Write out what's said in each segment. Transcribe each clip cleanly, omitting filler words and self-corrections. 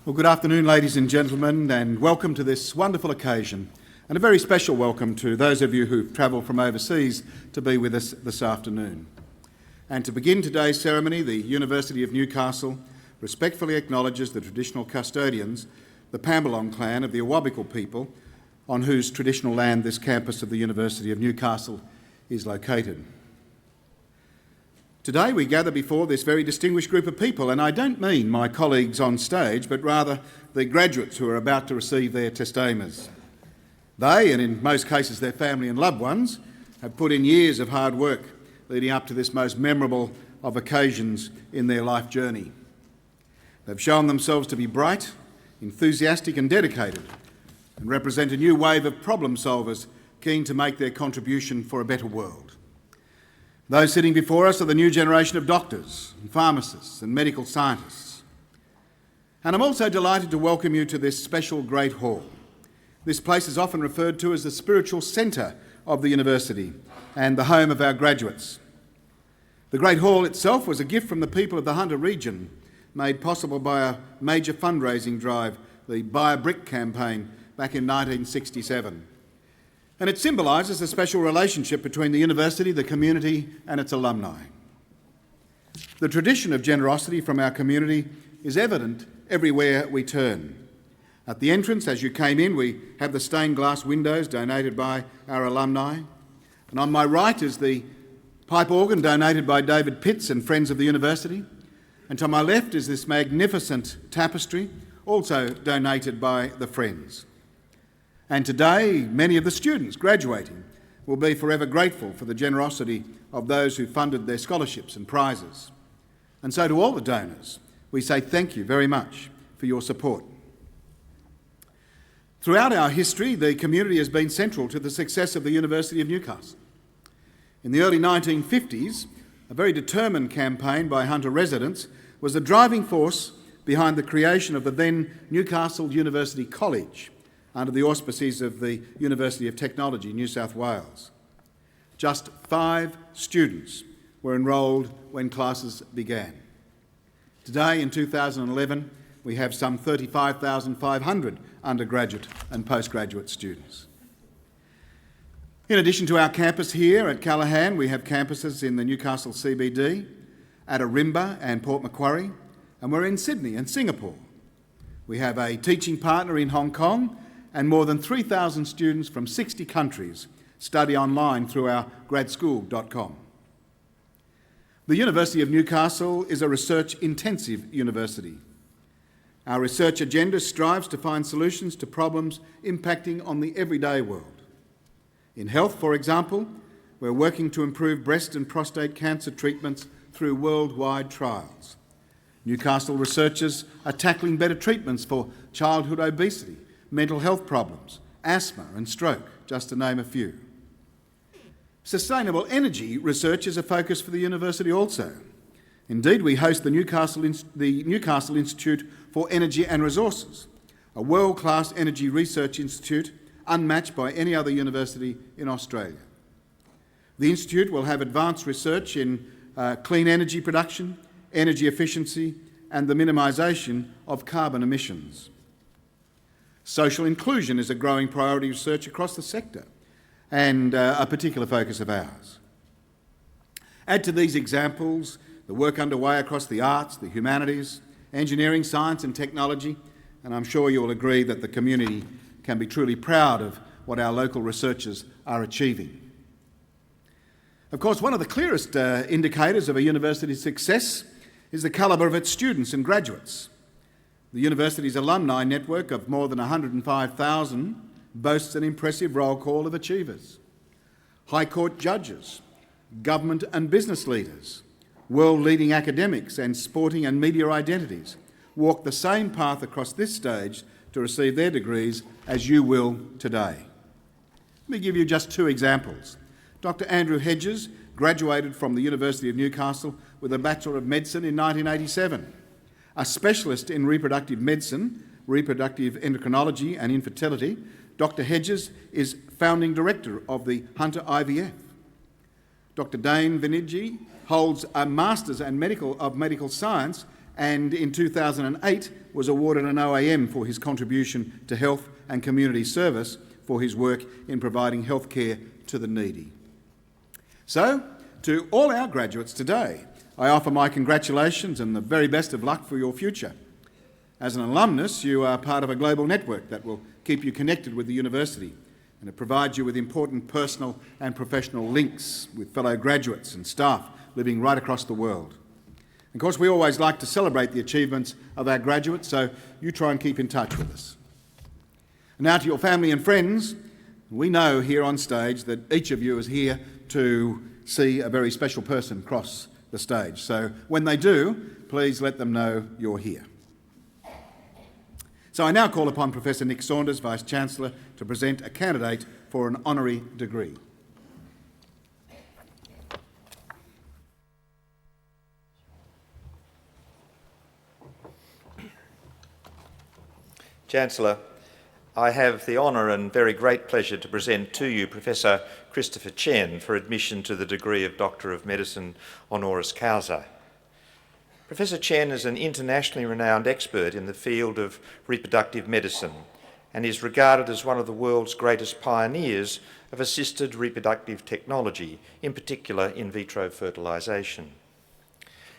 Well, good afternoon, ladies and gentlemen, and welcome to this wonderful occasion, and a very special welcome to those of you who've travelled from overseas to be with us this afternoon. And to begin today's ceremony, the University of Newcastle respectfully acknowledges the traditional custodians, the Pambalong clan of the Awabakal people, on whose traditional land this campus of the University of Newcastle is located. Today we gather before this very distinguished group of people, and I don't mean my colleagues on stage, but rather the graduates who are about to receive their testamas. They, and in most cases their family and loved ones, have put in years of hard work leading up to this most memorable of occasions in their life journey. They've shown themselves to be bright, enthusiastic and dedicated, and represent a new wave of problem solvers keen to make their contribution for a better world. Those sitting before us are the new generation of doctors, and pharmacists and medical scientists. And I'm also delighted to welcome you to this special Great Hall. This place is often referred to as the spiritual centre of the university and the home of our graduates. The Great Hall itself was a gift from the people of the Hunter region, made possible by a major fundraising drive, the Buy a Brick campaign, back in 1967. And it symbolises a special relationship between the university, the community and its alumni. The tradition of generosity from our community is evident everywhere we turn. At the entrance, as you came in, we have the stained glass windows donated by our alumni. And on my right is the pipe organ donated by David Pitts and Friends of the University. And to my left is this magnificent tapestry, also donated by the Friends. And today, many of the students graduating will be forever grateful for the generosity of those who funded their scholarships and prizes. And so to all the donors, we say thank you very much for your support. Throughout our history, the community has been central to the success of the University of Newcastle. In the early 1950s, a very determined campaign by Hunter residents was the driving force behind the creation of the then Newcastle University College, under the auspices of the University of Technology, New South Wales. Just 5 students were enrolled when classes began. Today, in 2011, we have some 35,500 undergraduate and postgraduate students. In addition to our campus here at Callaghan, we have campuses in the Newcastle CBD, at Arimba and Port Macquarie, and we're in Sydney and Singapore. We have a teaching partner in Hong Kong, and more than 3,000 students from 60 countries study online through our gradschool.com. The University of Newcastle is a research-intensive university. Our research agenda strives to find solutions to problems impacting on the everyday world. In health, for example, we're working to improve breast and prostate cancer treatments through worldwide trials. Newcastle researchers are tackling better treatments for childhood obesity, mental health problems, asthma and stroke, just to name a few. Sustainable energy research is a focus for the university also. Indeed, we host the Newcastle Institute for Energy and Resources, a world-class energy research institute unmatched by any other university in Australia. The institute will have advanced research in clean energy production, energy efficiency and the minimisation of carbon emissions. Social inclusion is a growing priority research across the sector and a particular focus of ours. Add to these examples the work underway across the arts, the humanities, engineering, science and technology, and I'm sure you'll agree that the community can be truly proud of what our local researchers are achieving. Of course, one of the clearest indicators of a university's success is the calibre of its students and graduates. The university's alumni network of more than 105,000 boasts an impressive roll call of achievers. High Court judges, government and business leaders, world-leading academics and sporting and media identities walk the same path across this stage to receive their degrees as you will today. Let me give you just 2 examples. Dr. Andrew Hedges graduated from the University of Newcastle with a Bachelor of Medicine in 1987. A specialist in reproductive medicine, reproductive endocrinology and infertility, Dr. Hedges is founding director of the Hunter IVF. Dr. Dane Vinigi holds a Masters of Medical Science and in 2008 was awarded an OAM for his contribution to health and community service for his work in providing health care to the needy. So, to all our graduates today, I offer my congratulations and the very best of luck for your future. As an alumnus, you are part of a global network that will keep you connected with the university, and it provides you with important personal and professional links with fellow graduates and staff living right across the world. Of course, we always like to celebrate the achievements of our graduates, so you try and keep in touch with us. Now to your family and friends, we know here on stage that each of you is here to see a very special person cross the stage. So when they do, please let them know you're here. So I now call upon Professor Nick Saunders, Vice-Chancellor, to present a candidate for an honorary degree. Chancellor, I have the honour and very great pleasure to present to you Professor Christopher Chen for admission to the degree of Doctor of Medicine honoris causa. Professor Chen is an internationally renowned expert in the field of reproductive medicine and is regarded as one of the world's greatest pioneers of assisted reproductive technology, in particular in vitro fertilisation.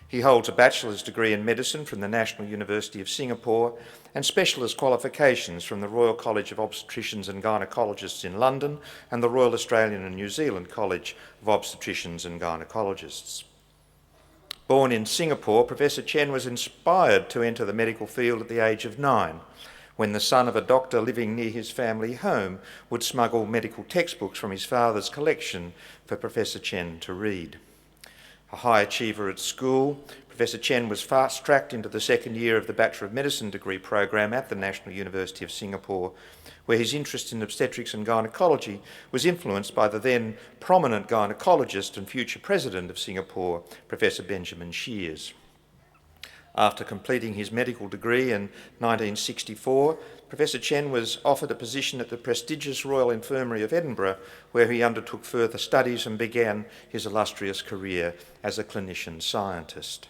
He holds a bachelor's degree in medicine from the National University of Singapore and specialist qualifications from the Royal College of Obstetricians and Gynaecologists in London and the Royal Australian and New Zealand College of Obstetricians and Gynaecologists. Born in Singapore, Professor Chen was inspired to enter the medical field at the age of 9, when the son of a doctor living near his family home would smuggle medical textbooks from his father's collection for Professor Chen to read. A high achiever at school, Professor Chen was fast-tracked into the second year of the Bachelor of Medicine degree program at the National University of Singapore, where his interest in obstetrics and gynaecology was influenced by the then prominent gynaecologist and future president of Singapore, Professor Benjamin Shears. After completing his medical degree in 1964, Professor Chen was offered a position at the prestigious Royal Infirmary of Edinburgh, where he undertook further studies and began his illustrious career as a clinician scientist.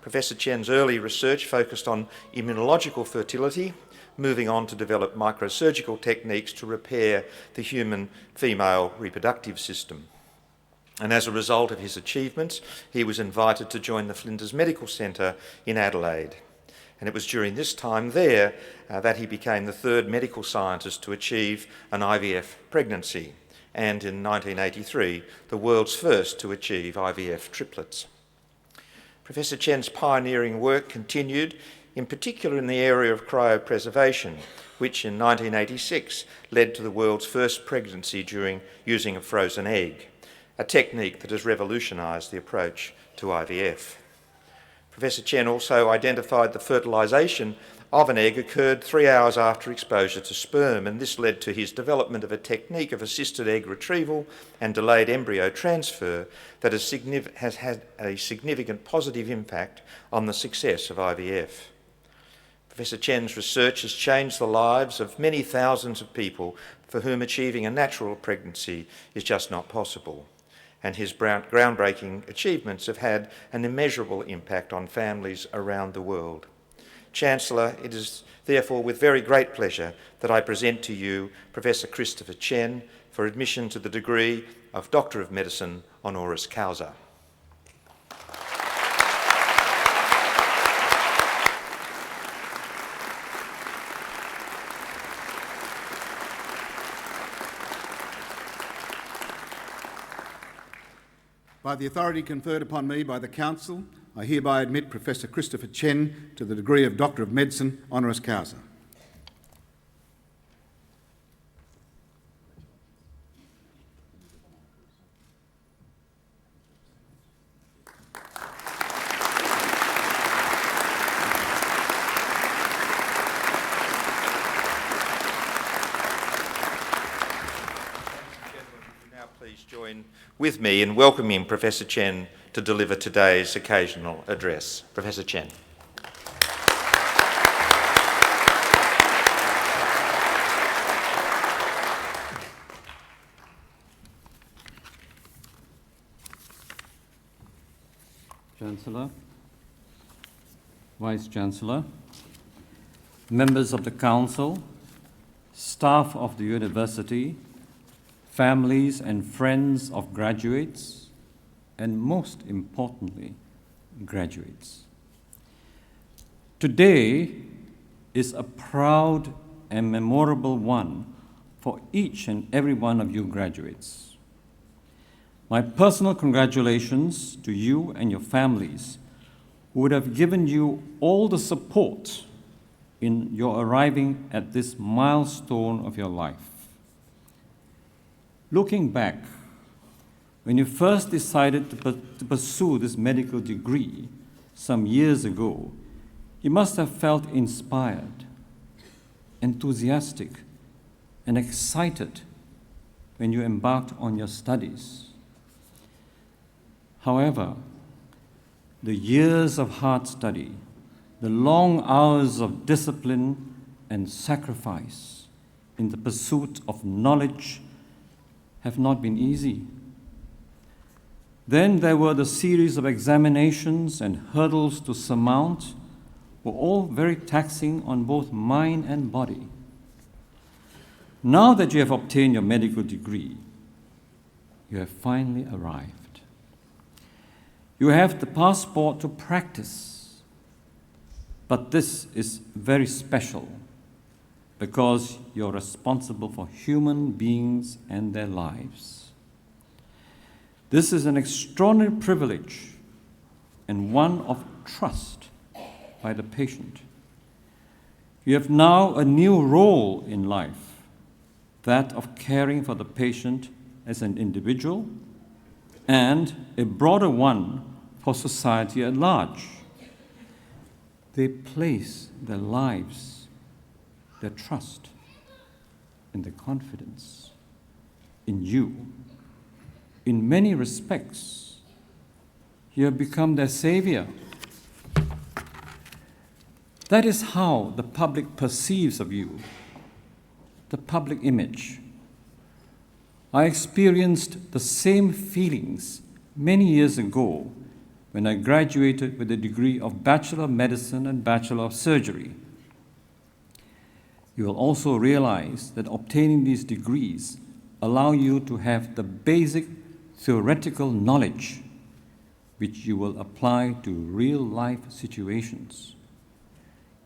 Professor Chen's early research focused on immunological fertility, moving on to develop microsurgical techniques to repair the human female reproductive system. And as a result of his achievements, he was invited to join the Flinders Medical Centre in Adelaide. And it was during this time there that he became the third medical scientist to achieve an IVF pregnancy, and in 1983, the world's first to achieve IVF triplets. Professor Chen's pioneering work continued, in particular in the area of cryopreservation, which in 1986 led to the world's first pregnancy during using a frozen egg, a technique that has revolutionised the approach to IVF. Professor Chen also identified the fertilisation of an egg occurred 3 hours after exposure to sperm, and this led to his development of a technique of assisted egg retrieval and delayed embryo transfer that has had a significant positive impact on the success of IVF. Professor Chen's research has changed the lives of many thousands of people for whom achieving a natural pregnancy is just not possible, and his groundbreaking achievements have had an immeasurable impact on families around the world. Chancellor, it is therefore with very great pleasure that I present to you Professor Christopher Chen for admission to the degree of Doctor of Medicine honoris causa. By the authority conferred upon me by the Council, I hereby admit Professor Christopher Chen to the degree of Doctor of Medicine honoris causa. With me in welcoming Professor Chen to deliver today's occasional address. Professor Chen. Chancellor, Vice-Chancellor, members of the Council, staff of the university, families and friends of graduates, and most importantly, graduates. Today is a proud and memorable one for each and every one of you graduates. My personal congratulations to you and your families who would have given you all the support in your arriving at this milestone of your life. Looking back, when you first decided to pursue this medical degree some years ago, you must have felt inspired, enthusiastic, and excited when you embarked on your studies. However, the years of hard study, the long hours of discipline and sacrifice in the pursuit of knowledge have not been easy. Then there were the series of examinations and hurdles to surmount, were all very taxing on both mind and body. Now that you have obtained your medical degree, you have finally arrived. You have the passport to practice, but this is very special because you're responsible for human beings and their lives. This is an extraordinary privilege and one of trust by the patient. You have now a new role in life, that of caring for the patient as an individual and a broader one for society at large. They place their lives, their trust, and their confidence in you. In many respects, you have become their savior. That is how the public perceives of you, the public image. I experienced the same feelings many years ago when I graduated with a degree of Bachelor of Medicine and Bachelor of Surgery. You will also realize that obtaining these degrees allow you to have the basic theoretical knowledge which you will apply to real-life situations.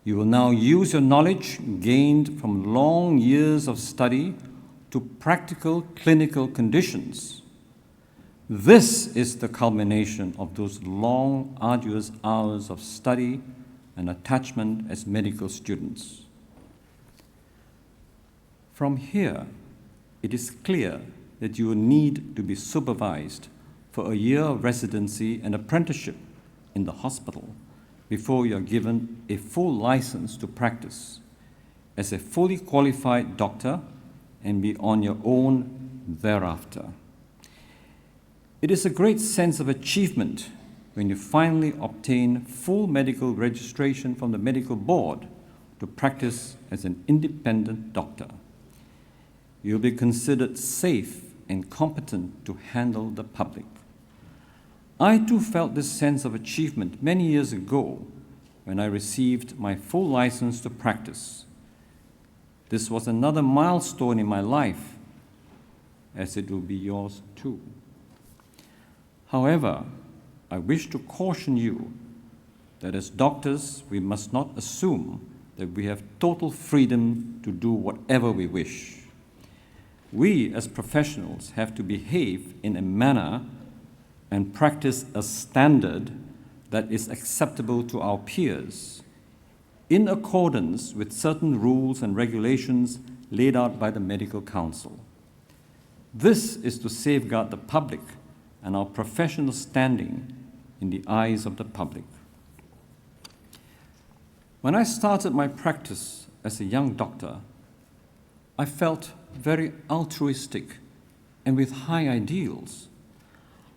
You will now use your knowledge gained from long years of study to practical clinical conditions. This is the culmination of those long, arduous hours of study and attachment as medical students. From here, it is clear that you will need to be supervised for a year of residency and apprenticeship in the hospital before you are given a full license to practice as a fully qualified doctor and be on your own thereafter. It is a great sense of achievement when you finally obtain full medical registration from the medical board to practice as an independent doctor. You'll be considered safe and competent to handle the public. I too felt this sense of achievement many years ago when I received my full license to practice. This was another milestone in my life, as it will be yours too. However, I wish to caution you that as doctors, we must not assume that we have total freedom to do whatever we wish. We as professionals have to behave in a manner and practice a standard that is acceptable to our peers, in accordance with certain rules and regulations laid out by the Medical Council. This is to safeguard the public and our professional standing in the eyes of the public. When I started my practice as a young doctor, I felt very altruistic and with high ideals.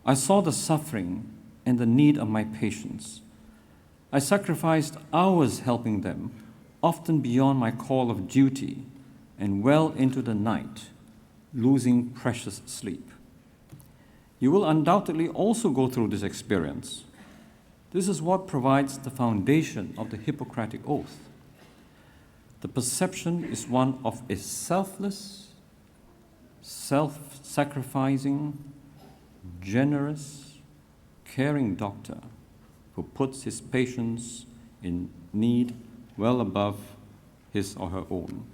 I saw the suffering and the need of my patients. I sacrificed hours helping them, often beyond my call of duty and well into the night, losing precious sleep. You will undoubtedly also go through this experience. This is what provides the foundation of the Hippocratic Oath. The perception is one of a selfless, self-sacrificing, generous, caring doctor who puts his patients in need well above his or her own.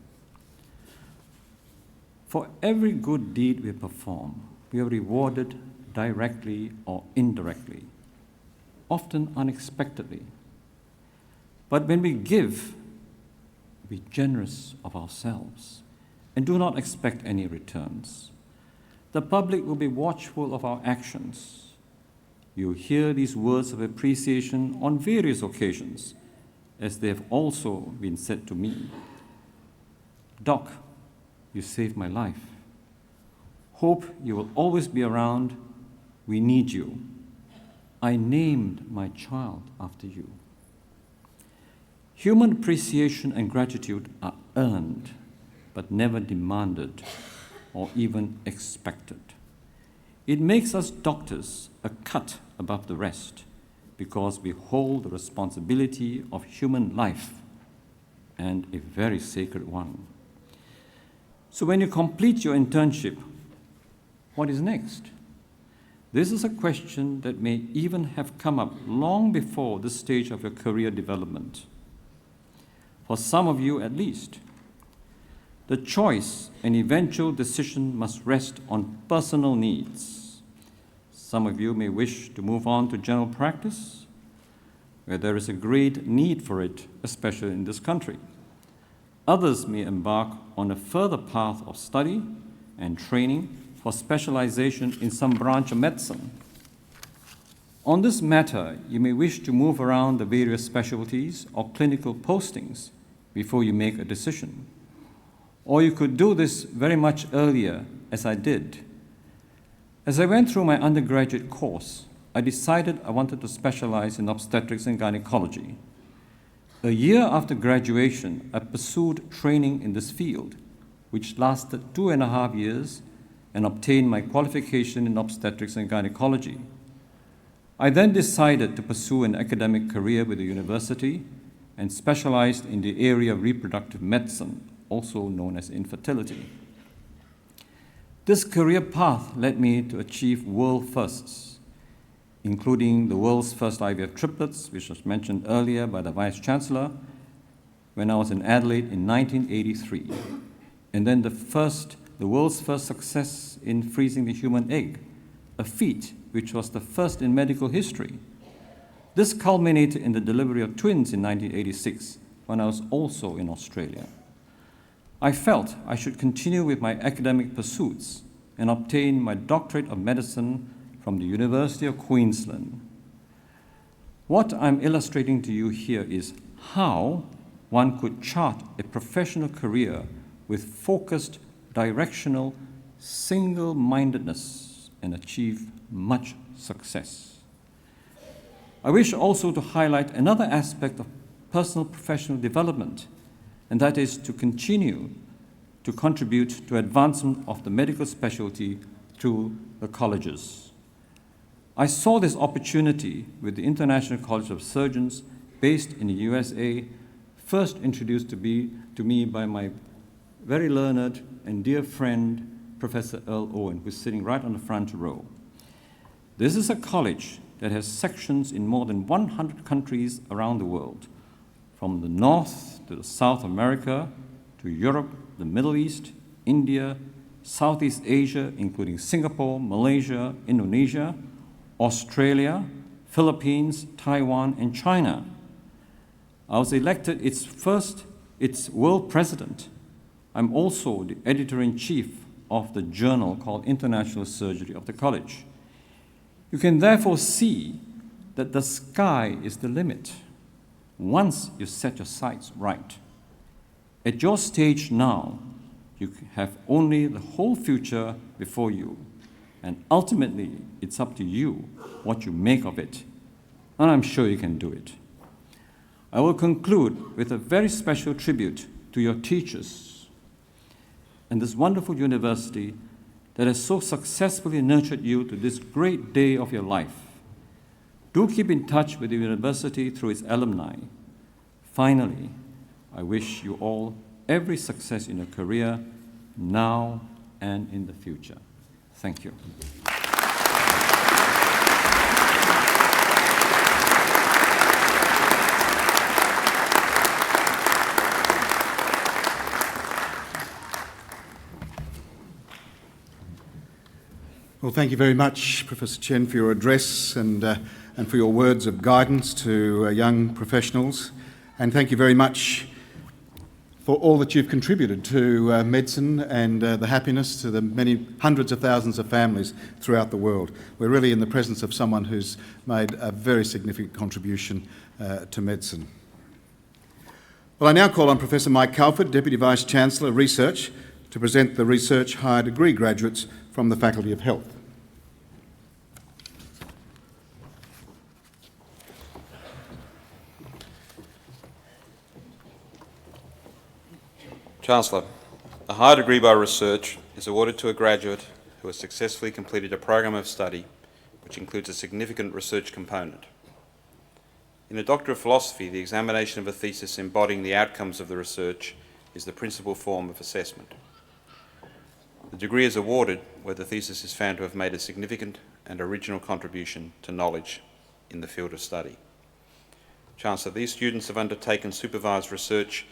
For every good deed we perform, we are rewarded directly or indirectly, often unexpectedly. But when we give, be generous of ourselves and do not expect any returns. The public will be watchful of our actions. You hear these words of appreciation on various occasions, as they have also been said to me. Doc, you saved my life. Hope you will always be around. We need you. I named my child after you. Human appreciation and gratitude are earned, but never demanded or even expected. It makes us doctors a cut above the rest because we hold the responsibility of human life, and a very sacred one. So when you complete your internship, what is next? This is a question that may even have come up long before this stage of your career development. For some of you at least, the choice and eventual decision must rest on personal needs. Some of you may wish to move on to general practice, where there is a great need for it, especially in this country. Others may embark on a further path of study and training for specialization in some branch of medicine. On this matter, you may wish to move around the various specialties or clinical postings before you make a decision. Or you could do this very much earlier, as I did. As I went through my undergraduate course, I decided I wanted to specialize in obstetrics and gynecology. A year after graduation, I pursued training in this field, which lasted 2.5 years, and obtained my qualification in obstetrics and gynecology. I then decided to pursue an academic career with the university and specialized in the area of reproductive medicine, also known as infertility. This career path led me to achieve world firsts, including the world's first IVF triplets, which was mentioned earlier by the Vice Chancellor, when I was in Adelaide in 1983, and then the world's first success in freezing the human egg, a feat which was the first in medical history. This culminated in the delivery of twins in 1986, when I was also in Australia. I felt I should continue with my academic pursuits and obtain my doctorate of medicine from the University of Queensland. What I'm illustrating to you here is how one could chart a professional career with focused, directional, single-mindedness and achieve much success. I wish also to highlight another aspect of personal professional development, and that is to continue to contribute to advancement of the medical specialty through the colleges. I saw this opportunity with the International College of Surgeons based in the USA, first introduced to me by my very learned and dear friend, Professor Earl Owen, who's sitting right on the front row. This is a college that has sections in more than 100 countries around the world, from the North to the South America, to Europe, the Middle East, India, Southeast Asia, including Singapore, Malaysia, Indonesia, Australia, Philippines, Taiwan, and China. I was elected its world president. I'm also the editor-in-chief of the journal called International Surgery of the college. You can therefore see that the sky is the limit once you set your sights right. At your stage now, you have only the whole future before you, and ultimately it's up to you what you make of it, and I'm sure you can do it. I will conclude with a very special tribute to your teachers and this wonderful university that has so successfully nurtured you to this great day of your life. Do keep in touch with the university through its alumni. Finally, I wish you all every success in your career, now and in the future. Thank you. Well, thank you very much, Professor Chen, for your address and for your words of guidance to young professionals. And thank you very much for all that you've contributed to medicine and the happiness to the many hundreds of thousands of families throughout the world. We're really in the presence of someone who's made a very significant contribution to medicine. Well, I now call on Professor Mike Calford, Deputy Vice-Chancellor, Research, to present the Research Higher Degree graduates from the Faculty of Health. Chancellor, a higher degree by research is awarded to a graduate who has successfully completed a program of study which includes a significant research component. In a Doctor of Philosophy, the examination of a thesis embodying the outcomes of the research is the principal form of assessment. The degree is awarded where the thesis is found to have made a significant and original contribution to knowledge in the field of study. Chancellor, these students have undertaken supervised research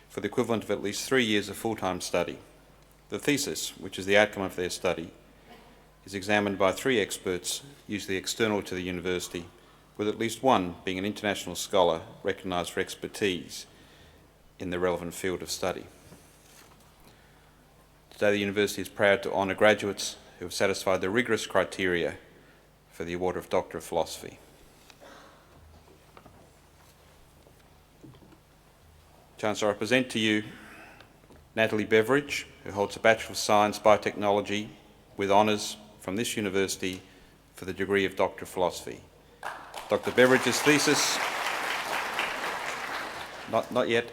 for the equivalent of at least 3 years of full-time study. The thesis, which is the outcome of their study, is examined by 3 experts, usually external to the university, with at least one being an international scholar recognised for expertise in the relevant field of study. Today the university is proud to honour graduates who have satisfied the rigorous criteria for the award of Doctor of Philosophy. Chancellor, I present to you Natalie Beveridge, who holds a Bachelor of Science Biotechnology with honours from this university for the degree of Doctor of Philosophy. Dr. Beveridge's thesis, not yet.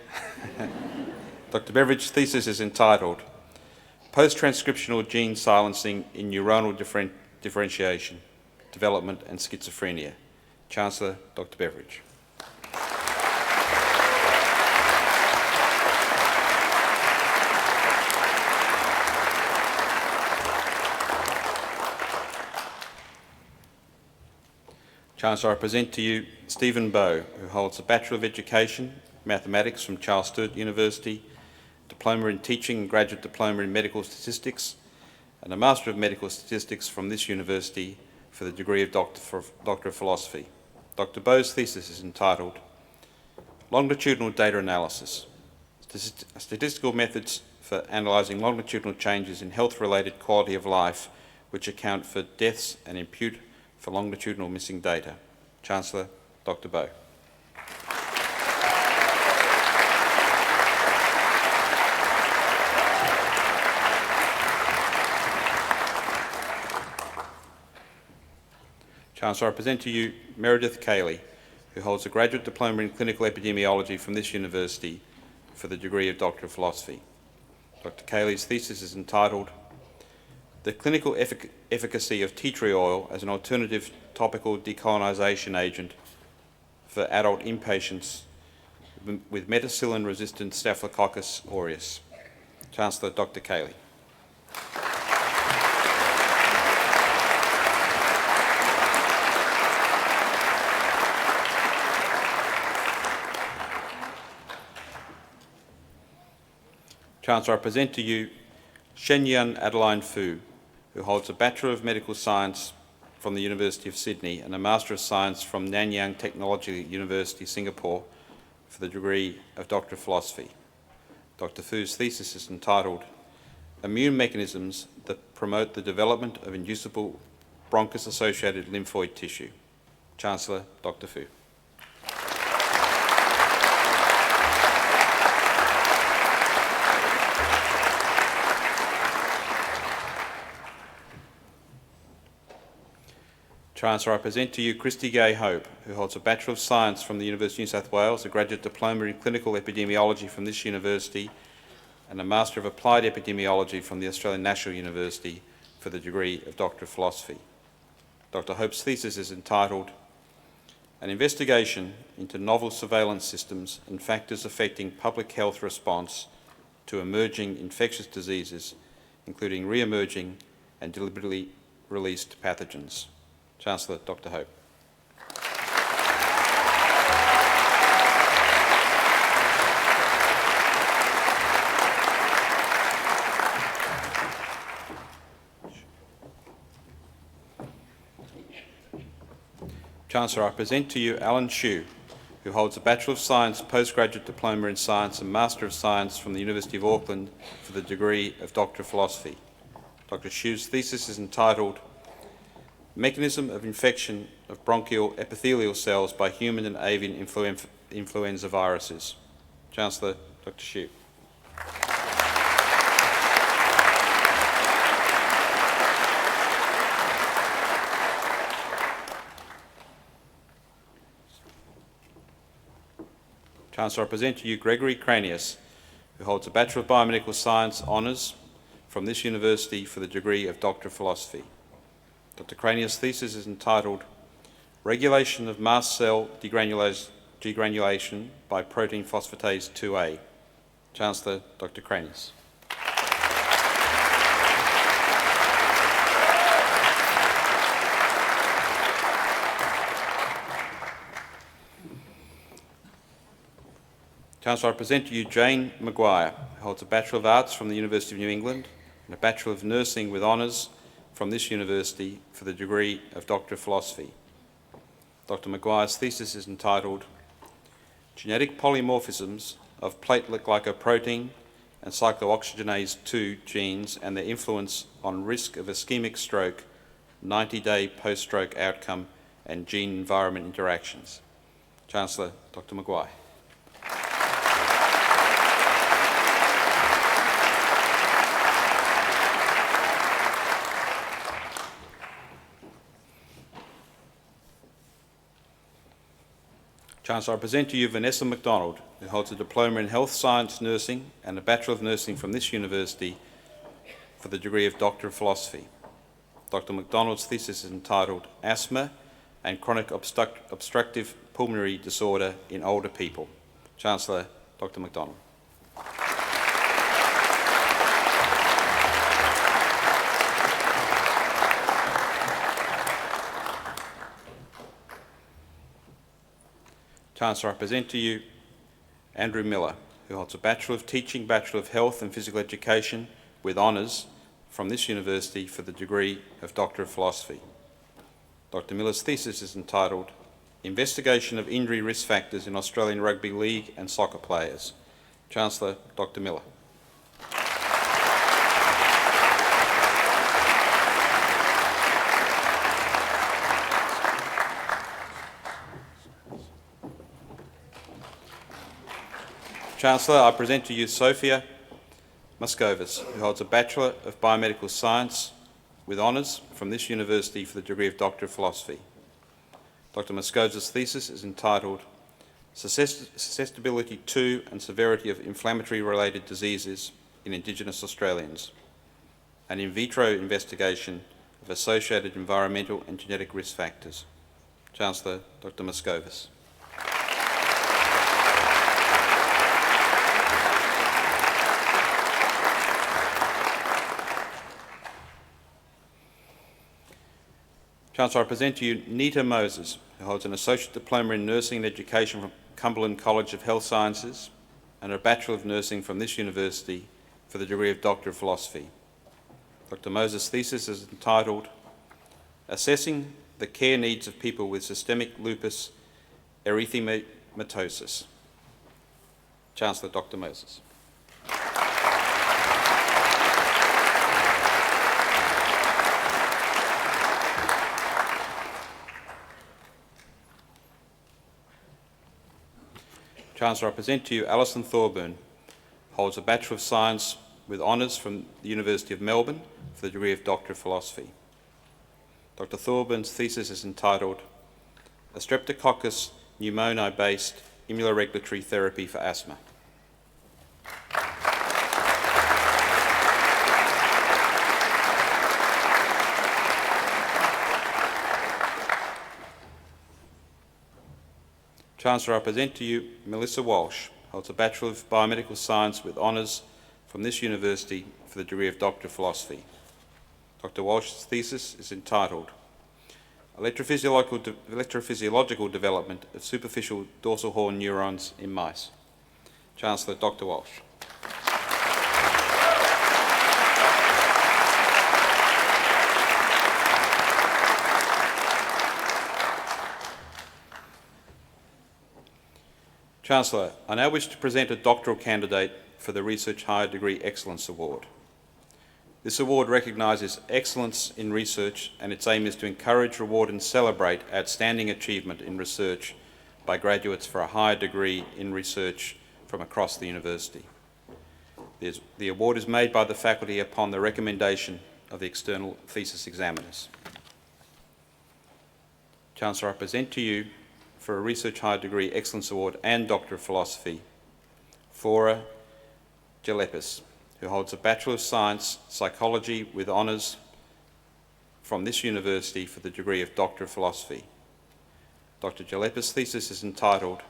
Dr. Beveridge's thesis is entitled Post-Transcriptional Gene Silencing in Neuronal Differentiation, Development and Schizophrenia. Chancellor, Dr. Beveridge. Chancellor, I present to you Stephen Bowe, who holds a Bachelor of Education, Mathematics from Charles Sturt University, Diploma in Teaching and Graduate Diploma in Medical Statistics, and a Master of Medical Statistics from this university for the degree of Doctor of Philosophy. Dr. Bowe's thesis is entitled Longitudinal Data Analysis, Statistical Methods for Analysing Longitudinal Changes in Health-Related Quality of Life which account for deaths and impute for longitudinal missing data. Chancellor, Dr. Bowe. Chancellor, I present to you Meredith Cayley, who holds a Graduate Diploma in Clinical Epidemiology from this university for the degree of Doctor of Philosophy. Dr. Cayley's thesis is entitled The Clinical Efficacy of Tea Tree Oil as an Alternative Topical Decolonisation Agent for Adult Inpatients with Methicillin-Resistant Staphylococcus aureus. Chancellor, Dr. Cayley. Chancellor, I present to you Shenyun Adeline Fu, who holds a Bachelor of Medical Science from the University of Sydney and a Master of Science from Nanyang Technology University, Singapore, for the degree of Doctor of Philosophy. Dr. Fu's thesis is entitled Immune Mechanisms that Promote the Development of Inducible Bronchus-Associated Lymphoid Tissue. Chancellor, Dr. Fu. Chancellor, I present to you Christy Gay Hope, who holds a Bachelor of Science from the University of New South Wales, a Graduate Diploma in Clinical Epidemiology from this university, and a Master of Applied Epidemiology from the Australian National University for the degree of Doctor of Philosophy. Dr. Hope's thesis is entitled an investigation into novel surveillance systems and factors affecting public health response to emerging infectious diseases, including re-emerging and deliberately released pathogens. Chancellor Dr. Hope. Chancellor, I present to you Alan Hsu, who holds a Bachelor of Science Postgraduate Diploma in Science and Master of Science from the University of Auckland for the degree of Doctor of Philosophy. Dr. Hsu's thesis is entitled Mechanism of Infection of Bronchial Epithelial Cells by Human and Avian Influenza Viruses. Chancellor Dr. Hsu. Chancellor, I present to you Gregory Cranius, who holds a Bachelor of Biomedical Science Honours from this university for the degree of Doctor of Philosophy. Dr. Cranius' thesis is entitled Regulation of Mast Cell Degranulation by Protein Phosphatase 2A. Chancellor Dr. Cranius. Chancellor, I present to you Jane Maguire, who holds a Bachelor of Arts from the University of New England and a Bachelor of Nursing with Honours from this university for the degree of Doctor of Philosophy. Dr. Maguire's thesis is entitled Genetic Polymorphisms of Platelet Glycoprotein and Cyclooxygenase 2 genes and their influence on risk of ischemic stroke, 90-day post-stroke outcome and gene-environment interactions. Chancellor Dr. Maguire. Chancellor, I present to you Vanessa MacDonald, who holds a Diploma in Health Science Nursing and a Bachelor of Nursing from this university for the degree of Doctor of Philosophy. Dr. MacDonald's thesis is entitled Asthma and Chronic Obstructive Pulmonary Disorder in Older People. Chancellor Dr. MacDonald. Chancellor, I present to you Andrew Miller, who holds a Bachelor of Teaching, Bachelor of Health and Physical Education with Honours from this university for the degree of Doctor of Philosophy. Dr. Miller's thesis is entitled Investigation of Injury Risk Factors in Australian Rugby League and Soccer Players. Chancellor Dr. Miller. Chancellor, I present to you Sophia Moscovis, who holds a Bachelor of Biomedical Science with Honours from this university for the degree of Doctor of Philosophy. Dr. Moscovis' thesis is entitled Susceptibility to and Severity of Inflammatory-Related Diseases in Indigenous Australians, an in vitro investigation of associated environmental and genetic risk factors. Chancellor Dr. Moscovis. Chancellor, I present to you Nita Moses, who holds an Associate Diploma in Nursing and Education from Cumberland College of Health Sciences and a Bachelor of Nursing from this university for the degree of Doctor of Philosophy. Dr. Moses' thesis is entitled Assessing the Care Needs of People with Systemic Lupus Erythematosus. Chancellor Dr. Moses. Chancellor, I present to you Alison Thorburn, holds a Bachelor of Science with Honours from the University of Melbourne for the degree of Doctor of Philosophy. Dr. Thorburn's thesis is entitled A Streptococcus pneumoniae-based immunoregulatory therapy for asthma. Chancellor, I present to you Melissa Walsh, holds a Bachelor of Biomedical Science with honours from this university for the degree of Doctor of Philosophy. Dr. Walsh's thesis is entitled Electrophysiological Development of Superficial Dorsal Horn Neurons in Mice. Chancellor, Dr. Walsh. Chancellor, I now wish to present a doctoral candidate for the Research Higher Degree Excellence Award. This award recognises excellence in research, and its aim is to encourage, reward and celebrate outstanding achievement in research by graduates for a higher degree in research from across the university. The award is made by the faculty upon the recommendation of the external thesis examiners. Chancellor, I present to you for a Research Higher Degree Excellence Award and Doctor of Philosophy, Flora Jalepis, who holds a Bachelor of Science, Psychology with honours from this university for the degree of Doctor of Philosophy. Dr. Jalepis' thesis is entitled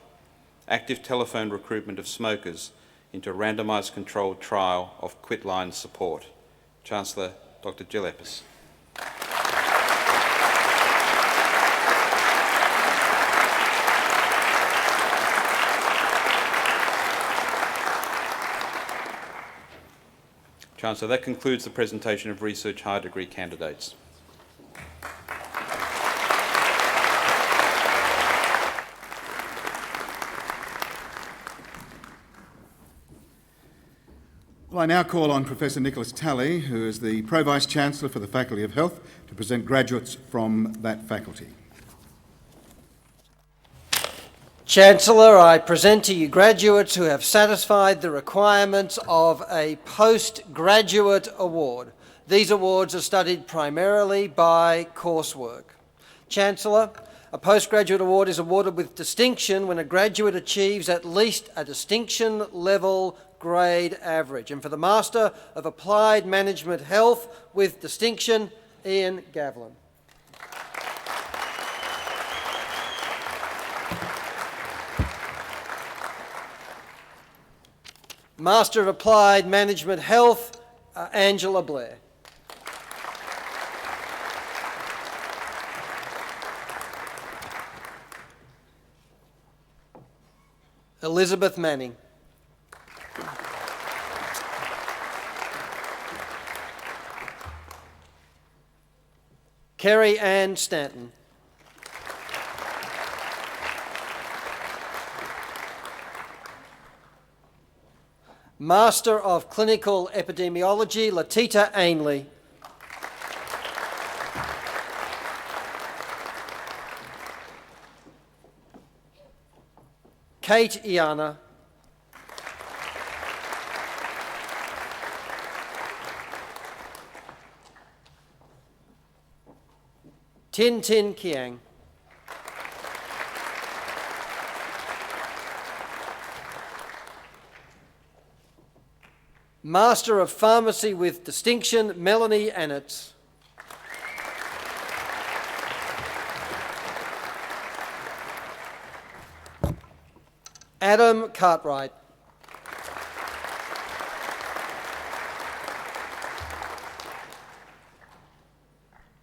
Active Telephone Recruitment of Smokers into a Randomised Controlled Trial of Quitline Support. Chancellor, Dr. Jalepis. Chancellor, that concludes the presentation of Research Higher Degree candidates. Well, I now call on Professor Nicholas Talley, who is the Pro-Vice-Chancellor for the Faculty of Health, to present graduates from that faculty. Chancellor, I present to you graduates who have satisfied the requirements of a postgraduate award. These awards are studied primarily by coursework. Chancellor, a postgraduate award is awarded with distinction when a graduate achieves at least a distinction level grade average. And for the Master of Applied Management Health with distinction, Ian Gavlin. Master of Applied Management Health, Angela Blair. Elizabeth Manning. Kerry Ann Stanton. Master of Clinical Epidemiology, Latita Ainley. Kate Iana. Tin Tin Kiang. Master of Pharmacy with distinction, Melanie Annetts. Adam Cartwright.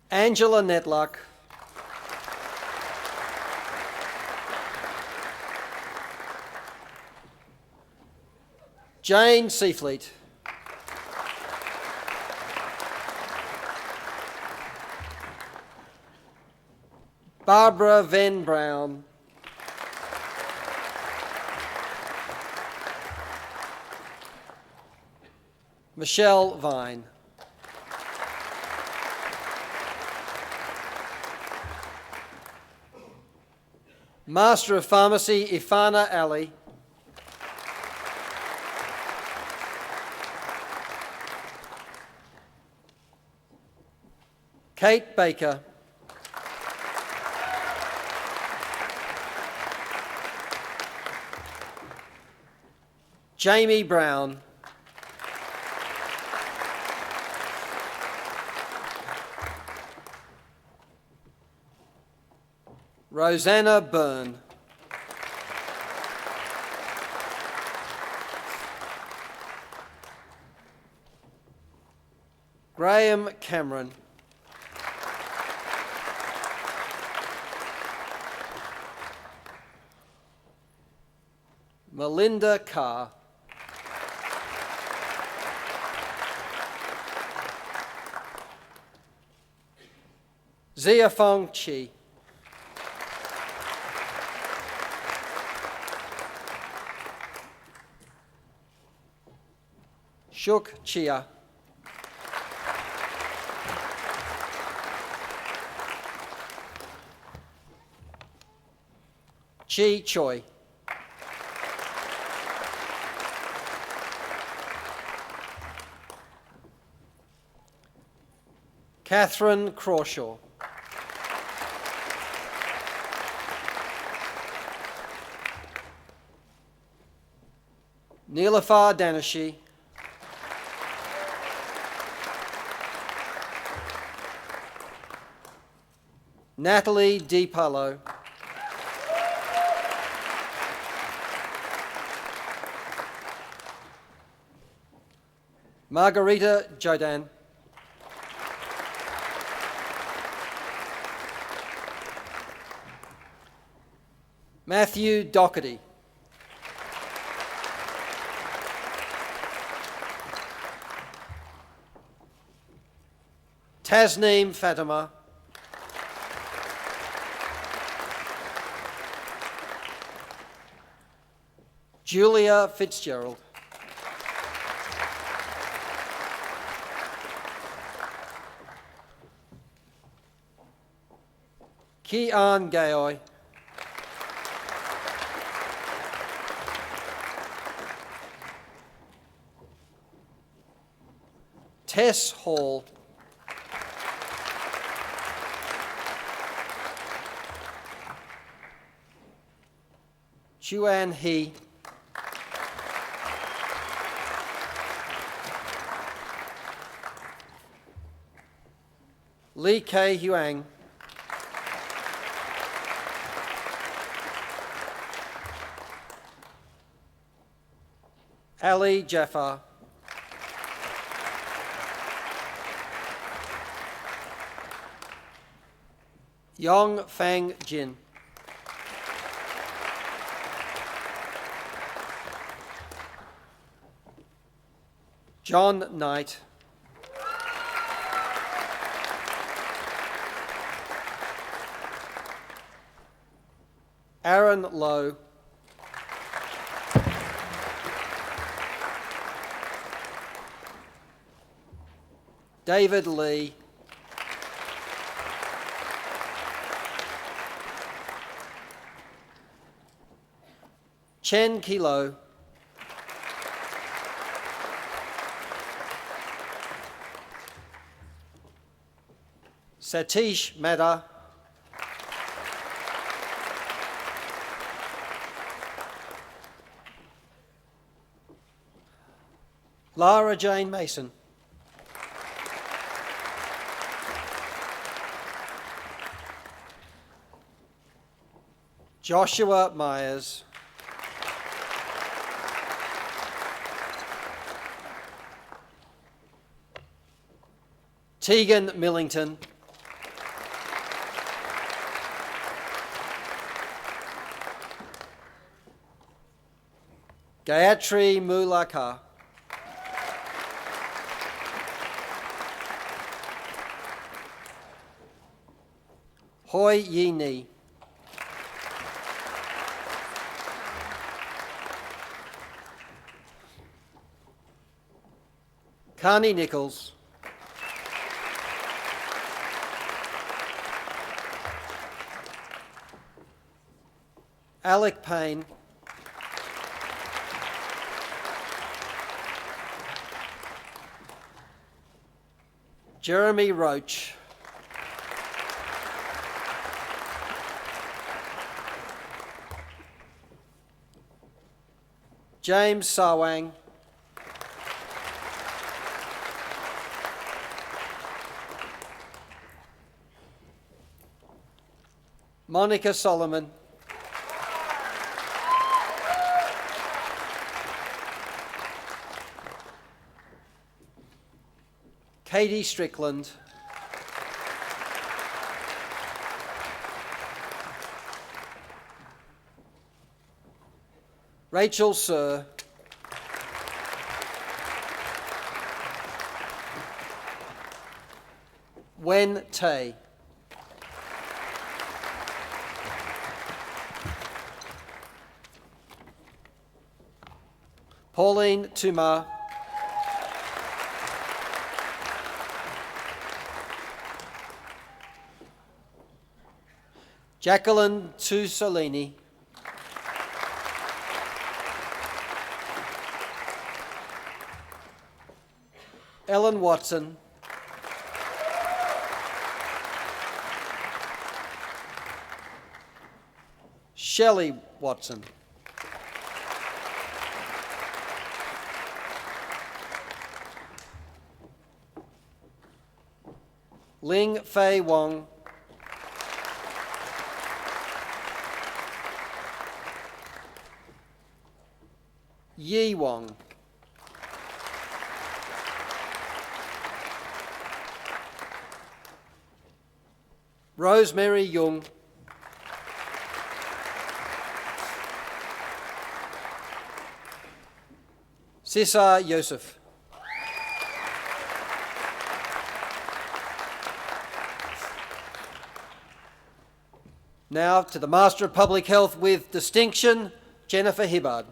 Angela Netluck. Jane Seafleet. Barbara Venn Brown. Michelle Vine. Master of Pharmacy, Ifana Ali. Kate Baker. Jamie Brown. Rosanna Byrne. Graham Cameron. Melinda Carr. Ziafong Chi. Shuk Chia. Chi Choi. Catherine Crawshaw. Neelafar Danashi. Natalie DiPaolo. Margarita Jodan. Matthew Doherty. Tasneem Fatima. Julia Fitzgerald. Ki-An Gayoy. Tess Hall. Chuan He. Lee K. Huang. Ali Jafar. Yong Fang Jin. John Knight. Aaron Lowe. David Lee. Chen Kilo. Satish Mehta. Lara Jane Mason. Joshua Myers. Tegan Millington. Gayatri Mulaka. Hoi Yi Ni. Carney Nichols. Alec Payne. Jeremy Roach. James Sawang. Monica Solomon. Katie Strickland, Rachel Sir, Wen Tay, Pauline Tuma, Jacqueline Tusolini, Ellen Watson, Shelley Watson, Ling Fei Wong, Yi Wong, Rosemary Jung, Sisa Yosef, now to the Master of Public Health with distinction, Jennifer Hibbard.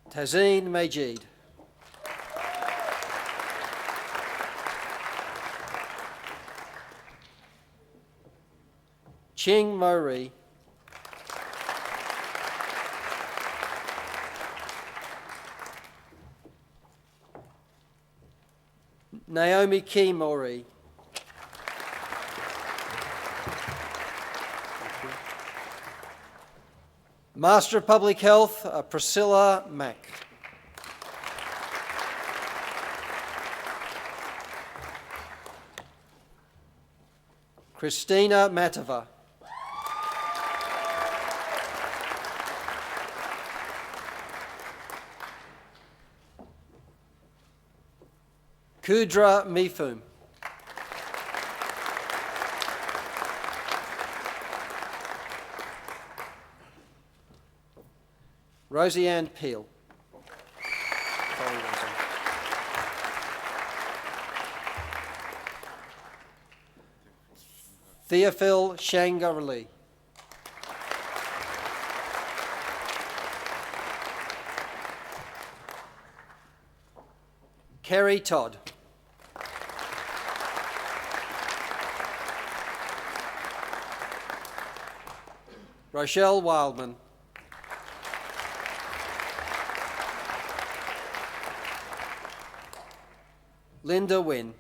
Tazeen Majid. Ching Mori. Naomi Key Mori. Master of Public Health, Priscilla Mack. Christina Matova. Kudra Mifum. Rosie-Ann Peel. Theophil Shangarli. Kerry Todd. Rochelle Wildman. Linda Wynne.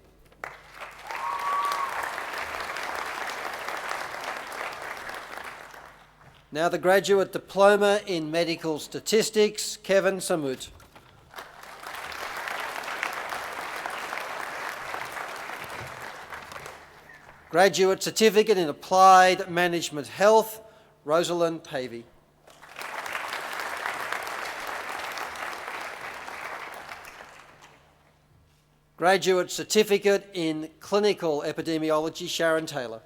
Now the Graduate Diploma in Medical Statistics, Kevin Samut. Graduate Certificate in Applied Management Health, Rosalind Pavey. Graduate Certificate in Clinical Epidemiology, Sharon Taylor.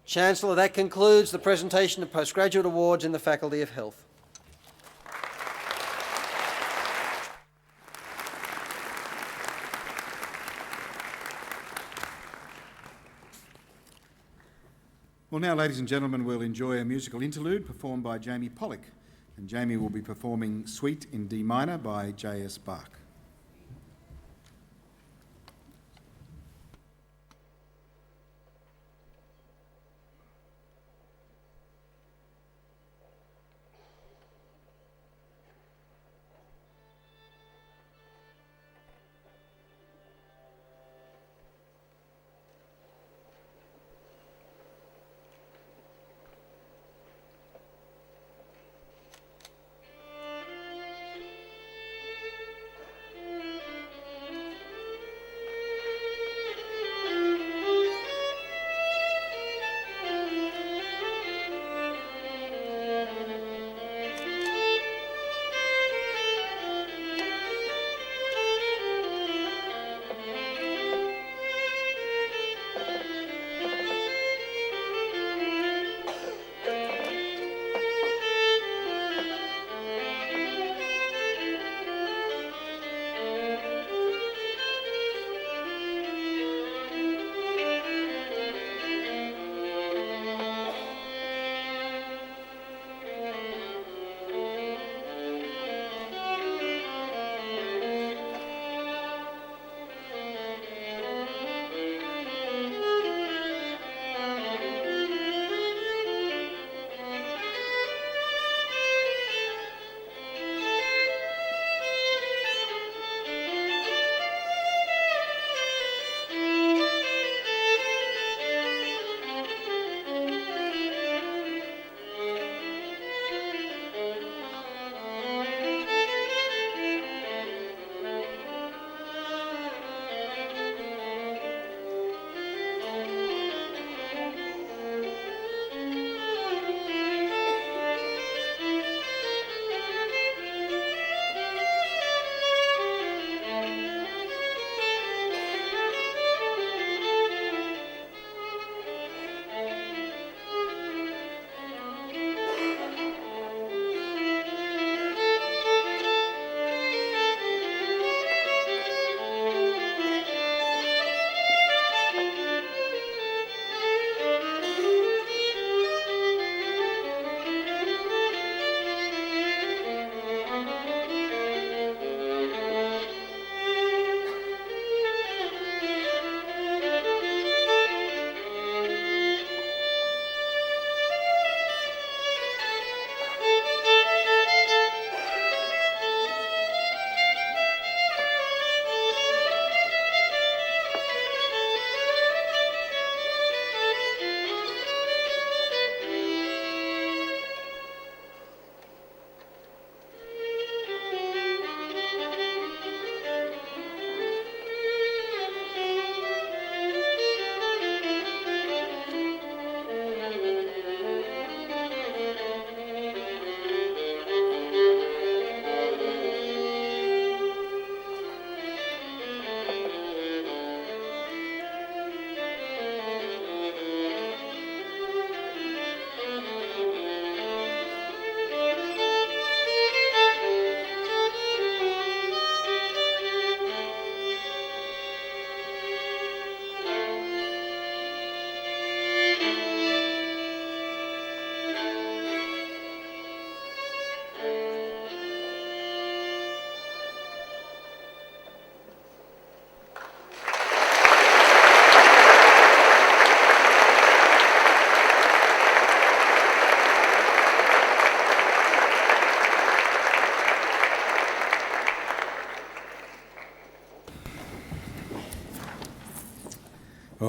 Chancellor, that concludes the presentation of postgraduate awards in the Faculty of Health. Well, now, ladies and gentlemen, we'll enjoy a musical interlude performed by Jamie Pollock, and Jamie will be performing Suite in D minor by J.S. Bach.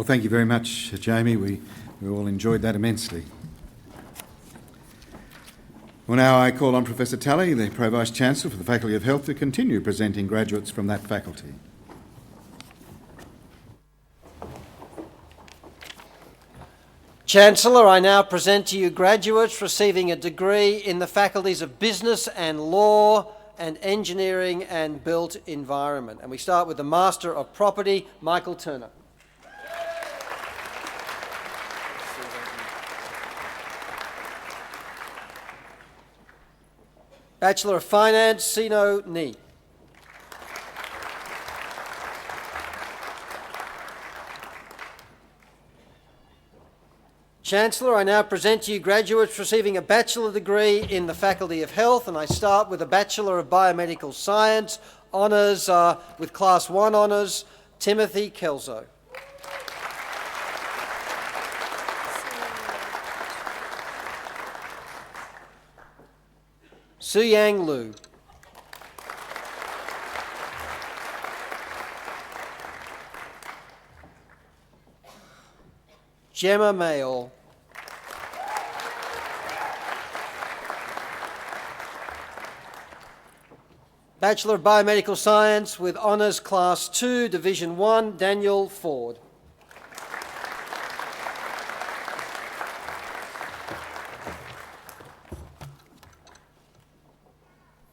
thank you very much, Jamie. We all enjoyed that immensely. Well, now I call on Professor Talley, the Pro-Vice-Chancellor for the Faculty of Health, to continue presenting graduates from that faculty. Chancellor, I now present to you graduates receiving a degree in the faculties of Business and Law and Engineering and Built Environment. And we start with the Master of Property, Michael Turner. Bachelor of Finance, Sino Ni. Chancellor, I now present to you graduates receiving a bachelor degree in the Faculty of Health, and I start with a Bachelor of Biomedical Science, honours with Class 1 honours, Timothy Kelso. Suyang Lu. Gemma Mayall. Bachelor of Biomedical Science with Honours Class 2, Division 1, Daniel Ford.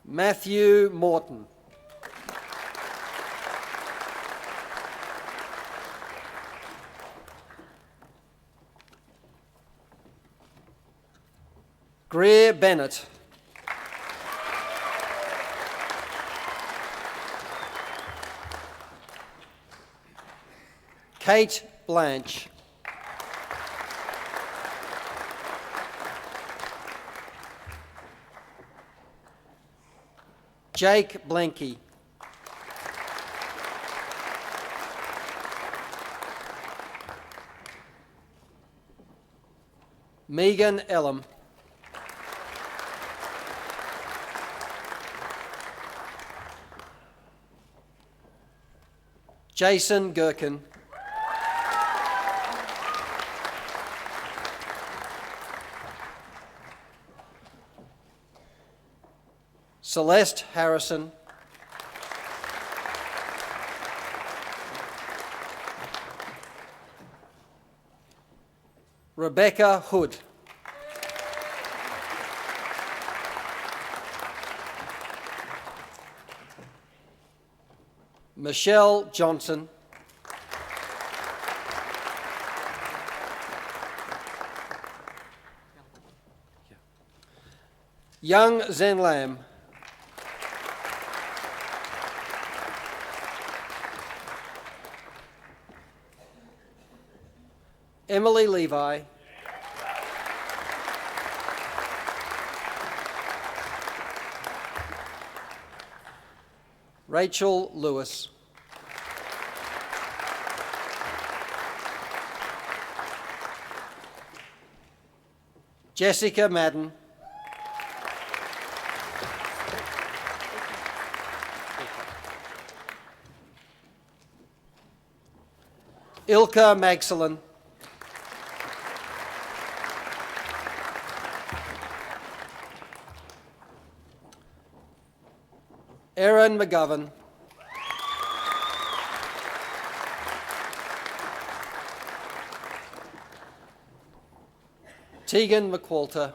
Matthew Morton. Greer Bennett. Kate Blanche. Jake Blanky. Megan Ellum. Jason Gherkin. Celeste Harrison. Rebecca Hood. Michelle Johnson. Young Zen Lam. Emily Levi. Rachel Lewis. Jessica Madden. Ilka Magdalene. Erin McGovern. Tegan McWalter.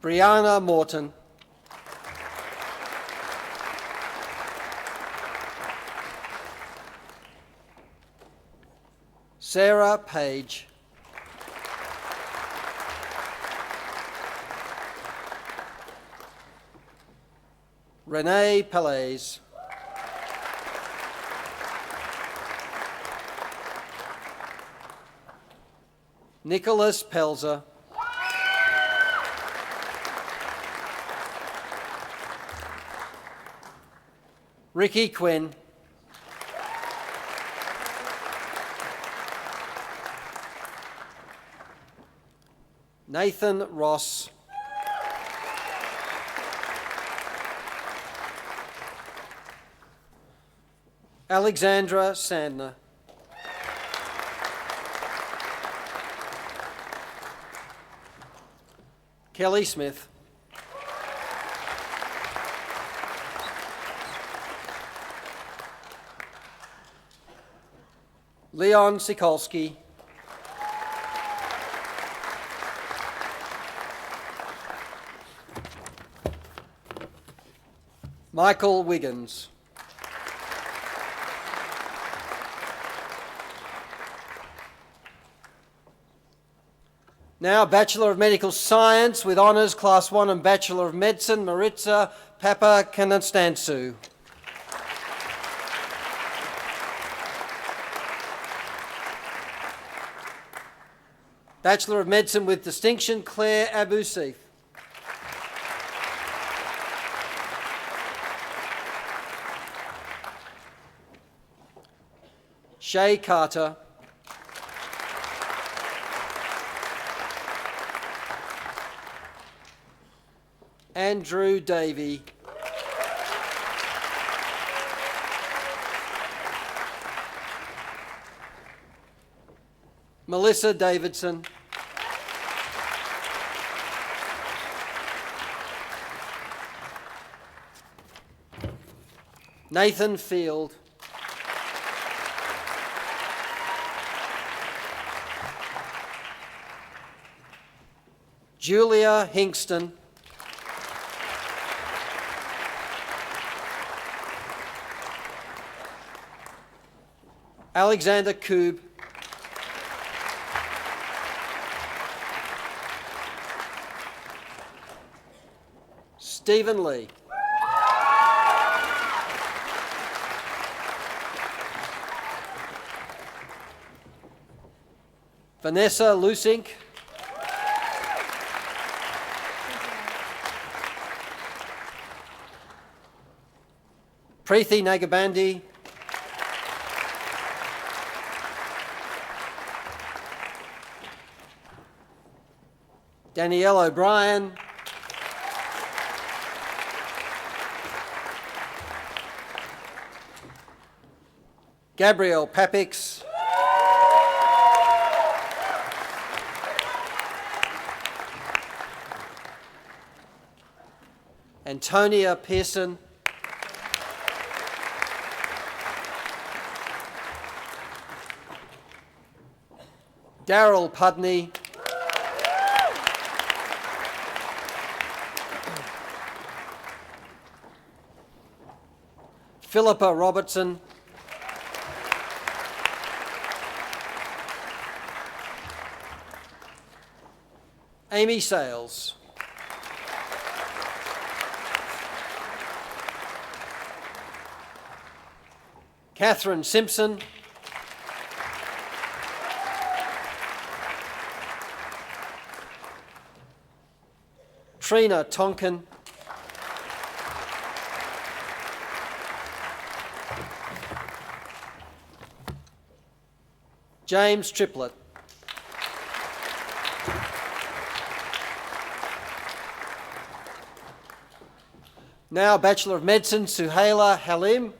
Brianna Morton. Sarah Page. Renee Pelays. Nicholas Pelzer. Ricky Quinn. Nathan Ross. Alexandra Sandner. Kelly Smith. Leon Sikolsky. Michael Wiggins. Now, Bachelor of Medical Science with Honours Class 1 and Bachelor of Medicine, Maritza Papakanastantsu. Bachelor of Medicine with Distinction, Claire Abusif. Shay Carter. Andrew Davey. Melissa Davidson. Nathan Field. Julia Hinkston. Alexander Koob. Stephen Lee. Vanessa Lusink. Preethi Nagabandi. Danielle O'Brien. Gabrielle Papix. Antonia Pearson. Daryl Pudney. Philippa Robertson. Amy Sales. Catherine Simpson. Trina Tonkin. James Triplett. Now, Bachelor of Medicine, Suhaila Halim.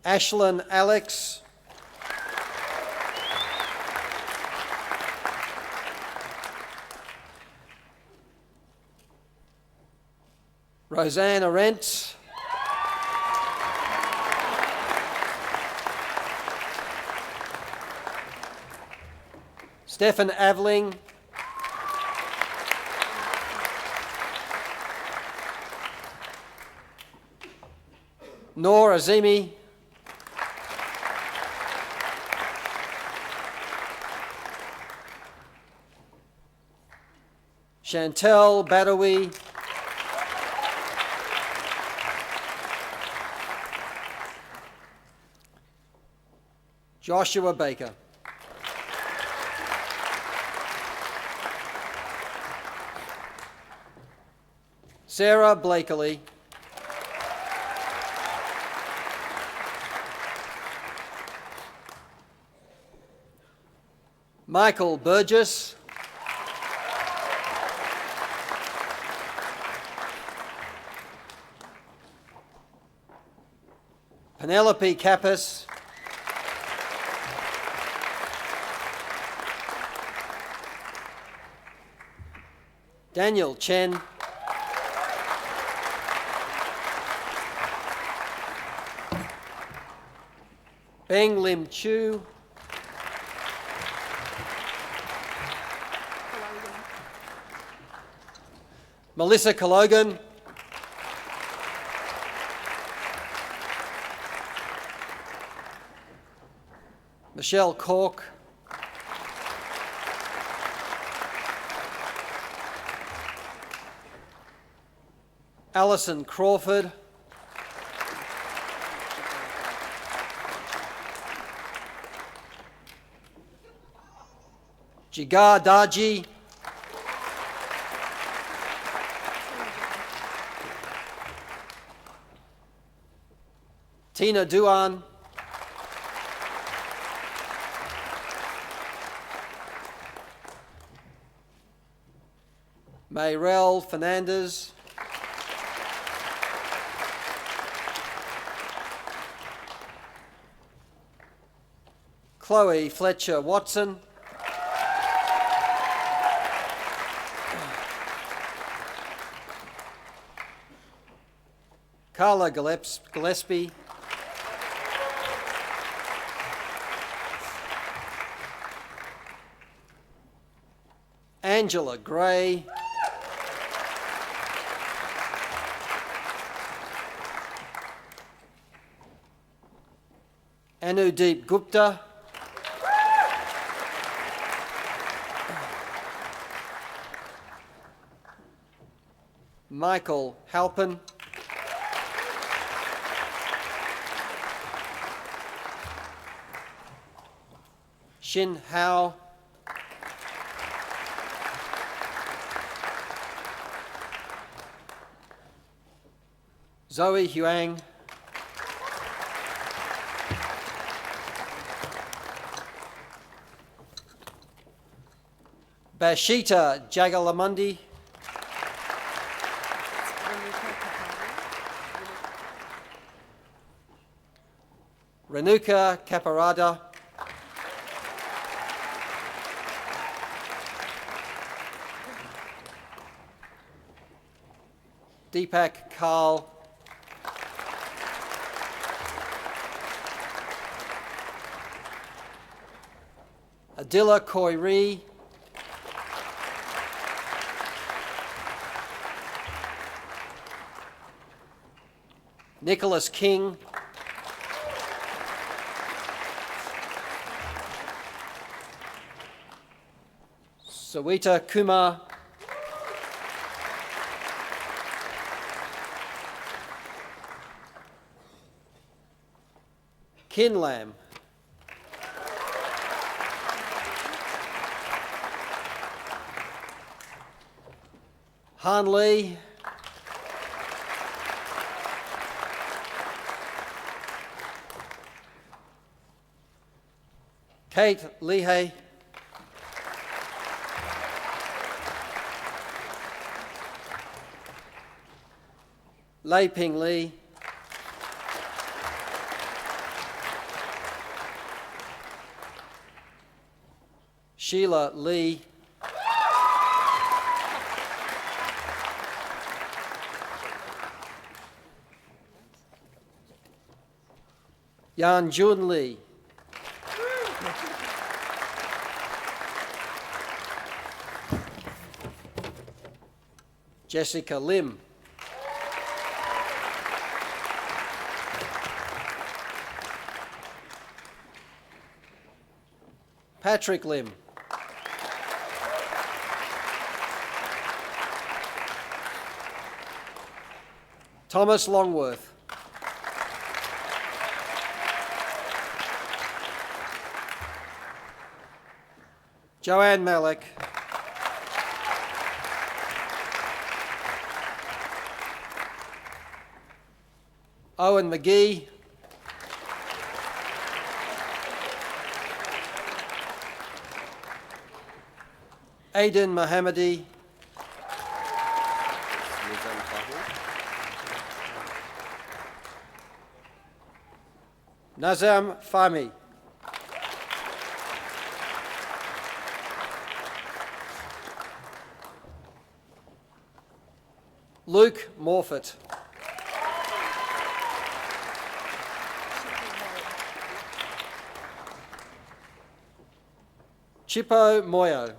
Ashlyn Alex. Roseanne Arendt. Stefan Aveling. Noor Azimi. Chantel Badawi. Joshua Baker. Sarah Blakely. Michael Burgess. Penelope Kappas, Daniel Chen, Beng Lim Chu, Melissa Cologan, Michelle Cork, Alison Crawford, Jigar Darji, Tina Duan, Mayrel Fernandez, Chloe Fletcher Watson, Carla Gillespie, Angela Gray, Anudeep Gupta, Michael Halpin, Shin Hao, Zoe Huang, Bashita Jagalamundi, Renuka Caparada, Deepak Karl, Adila Koiri, Nicholas King, Sawita Kumar, Kin Lam, Han Lee, Kate Lehey, Lei Ping Lee, Sheila Lee, Yan Jun Lee, Jessica Lim, Patrick Lim, Thomas Longworth, Joanne Malik, Owen McGee, Aidan Mohammadi, Nazam Fahmy. Luke Morfitt. Chippo Moyo.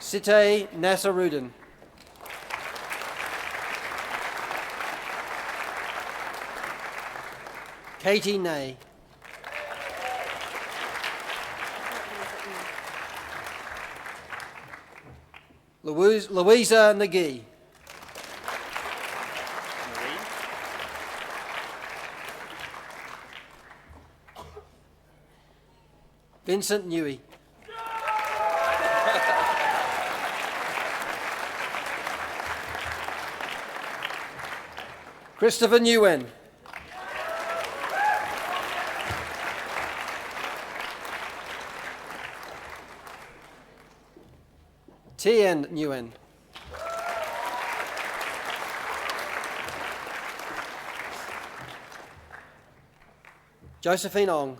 Sitay Nassaruddin. Katie Nay. Louisa Nagy. Vincent Newey. Christopher Nguyen. Tien Nguyen. Josephine Ong.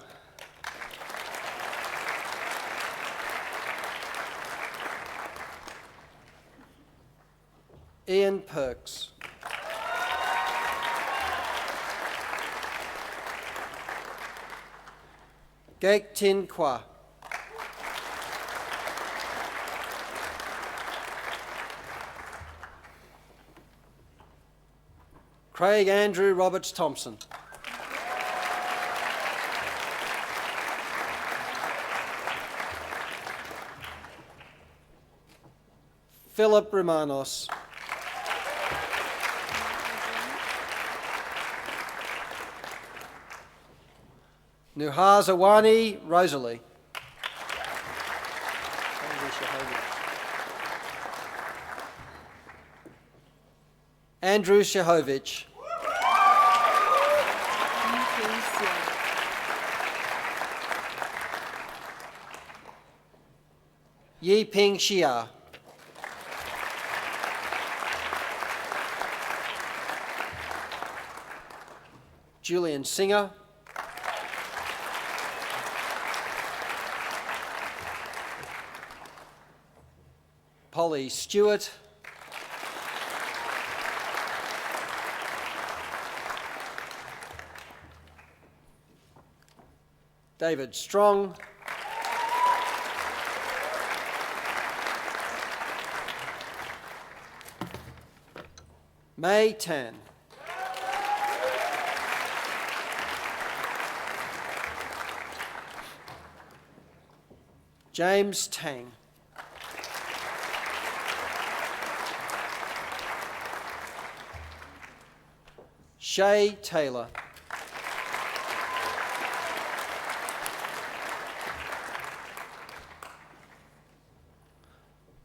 Ian Perks. Gek Tin Kwa. Craig Andrew Roberts Thompson. Philip Romanos. Nuhazawani Rosalie. Andrew Shahovich. Yi Ping Xia. Julian Singer. Polly Stewart. David Strong. May Tan. James Tang. Shay Taylor.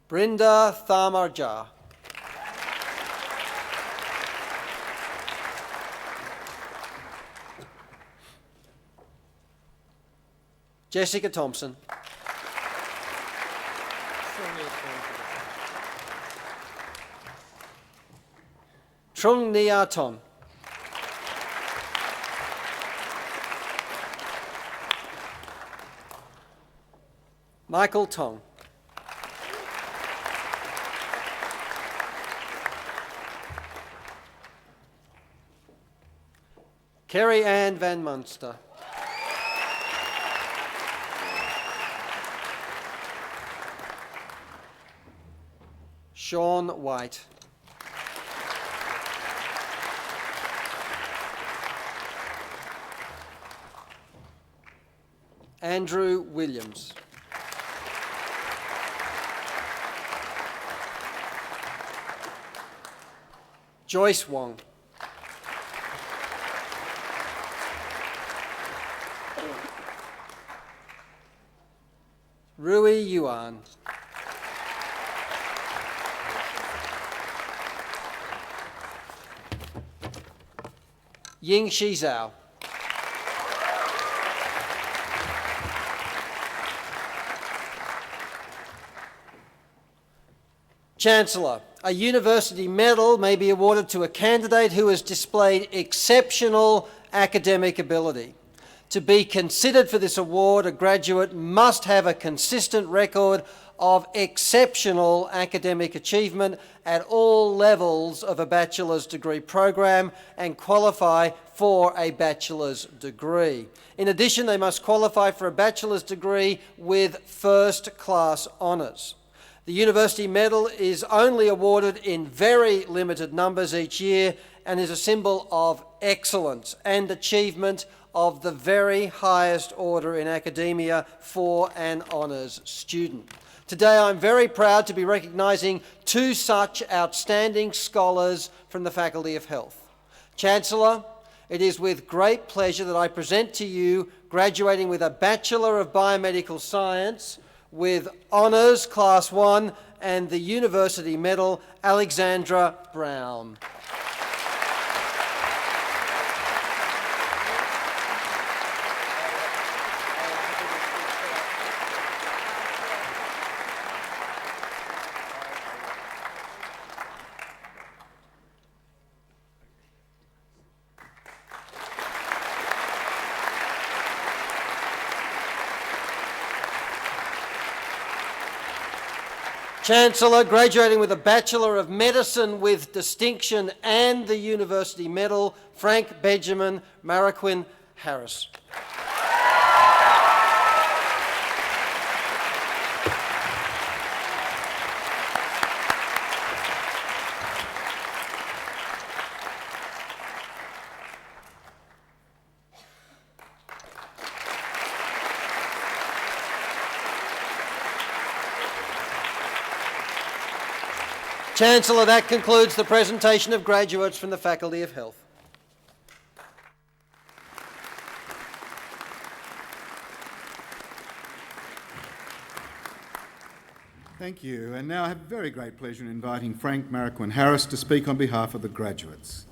Brenda Thamarja. Jessica Thompson. Trung Niaton. Michael Tong. Kerry Ann Van Munster. Sean White. Andrew Williams. Joyce Wong. Rui Yuan. Ying Shi Zhao. Chancellor, a university medal may be awarded to a candidate who has displayed exceptional academic ability. To be considered for this award, a graduate must have a consistent record of exceptional academic achievement at all levels of a bachelor's degree program and qualify for a bachelor's degree. In addition, they must qualify for a bachelor's degree with first-class honours. The University Medal is only awarded in very limited numbers each year and is a symbol of excellence and achievement of the very highest order in academia for an honours student. Today I'm very proud to be recognising two such outstanding scholars from the Faculty of Health. Chancellor, it is with great pleasure that I present to you, graduating with a Bachelor of Biomedical Science with Honours Class 1 and the University Medal, Alexandra Brown. Chancellor, graduating with a Bachelor of Medicine with distinction and the University Medal, Frank Benjamin Marroquin Harris. Chancellor, that concludes the presentation of graduates from the Faculty of Health. Thank you. And now I have very great pleasure in inviting Frank Marroquin Harris to speak on behalf of the graduates.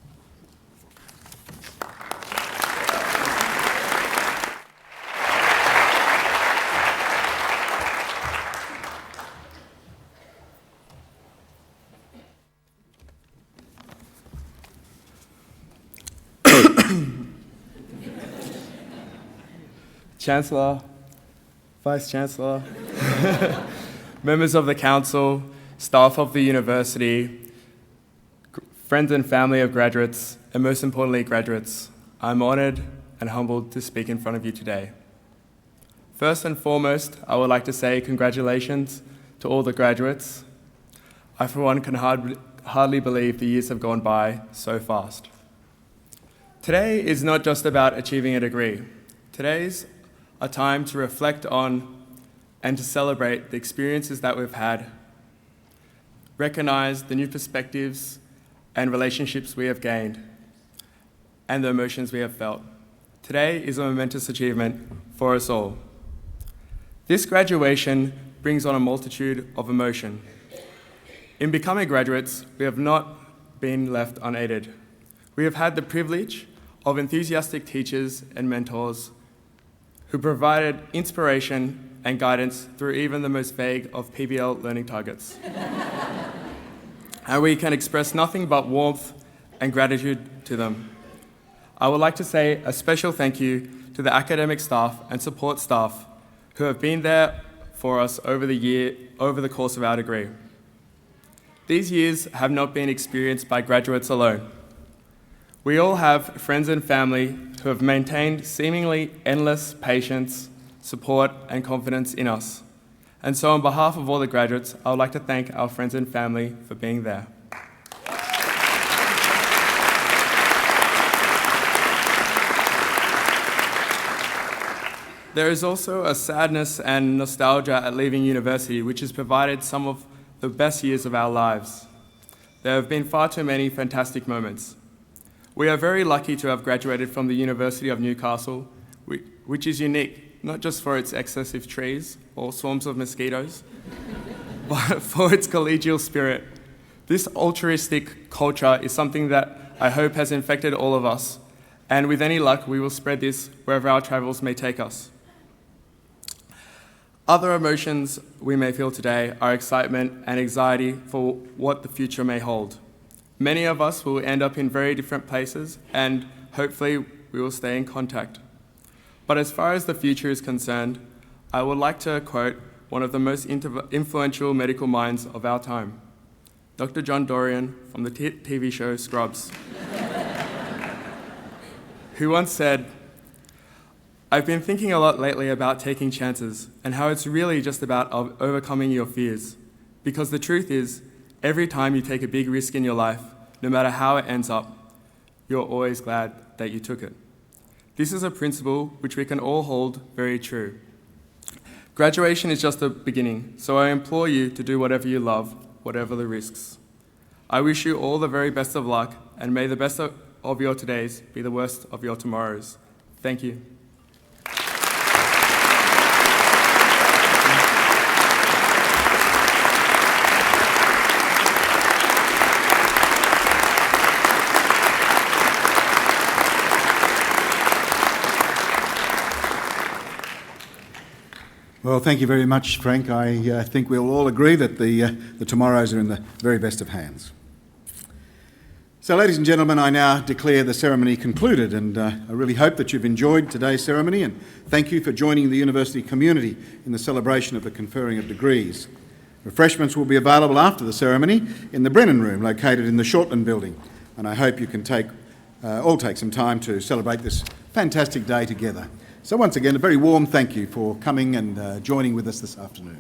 Chancellor, Vice-Chancellor, members of the Council, staff of the University, friends and family of graduates, and most importantly, graduates, I'm honoured and humbled to speak in front of you today. First and foremost, I would like to say congratulations to all the graduates. I, for one, can hardly believe the years have gone by so fast. Today is not just about achieving a degree. Today's a time to reflect on and to celebrate the experiences that we've had, recognize the new perspectives and relationships we have gained, and the emotions we have felt. Today is a momentous achievement for us all. This graduation brings on a multitude of emotion. In becoming graduates, we have not been left unaided. We have had the privilege of enthusiastic teachers and mentors who provided inspiration and guidance through even the most vague of PBL learning targets. And we can express nothing but warmth and gratitude to them. I would like to say a special thank you to the academic staff and support staff who have been there for us over the course of our degree. These years have not been experienced by graduates alone. We all have friends and family who have maintained seemingly endless patience, support, and confidence in us. And so on behalf of all the graduates, I would like to thank our friends and family for being there. There is also a sadness and nostalgia at leaving university, which has provided some of the best years of our lives. There have been far too many fantastic moments. We are very lucky to have graduated from the University of Newcastle, which is unique, not just for its excessive trees or swarms of mosquitoes, but for its collegial spirit. This altruistic culture is something that I hope has infected all of us, and with any luck, we will spread this wherever our travels may take us. Other emotions we may feel today are excitement and anxiety for what the future may hold. Many of us will end up in very different places, and hopefully we will stay in contact. But as far as the future is concerned, I would like to quote one of the most influential medical minds of our time, Dr. John Dorian from the TV show Scrubs, who once said, "I've been thinking a lot lately about taking chances and how it's really just about overcoming your fears. Because the truth is, every time you take a big risk in your life, no matter how it ends up, you're always glad that you took it." This is a principle which we can all hold very true. Graduation is just the beginning, so I implore you to do whatever you love, whatever the risks. I wish you all the very best of luck, and may the best of your todays be the worst of your tomorrows. Thank you. Well, thank you very much, Frank. I think we'll all agree that the tomorrows are in the very best of hands. So, ladies and gentlemen, I now declare the ceremony concluded, and I really hope that you've enjoyed today's ceremony, and thank you for joining the university community in the celebration of the conferring of degrees. Refreshments will be available after the ceremony in the Brennan Room, located in the Shortland building, and I hope you can all take some time to celebrate this fantastic day together. So once again, a very warm thank you for coming and joining with us this afternoon.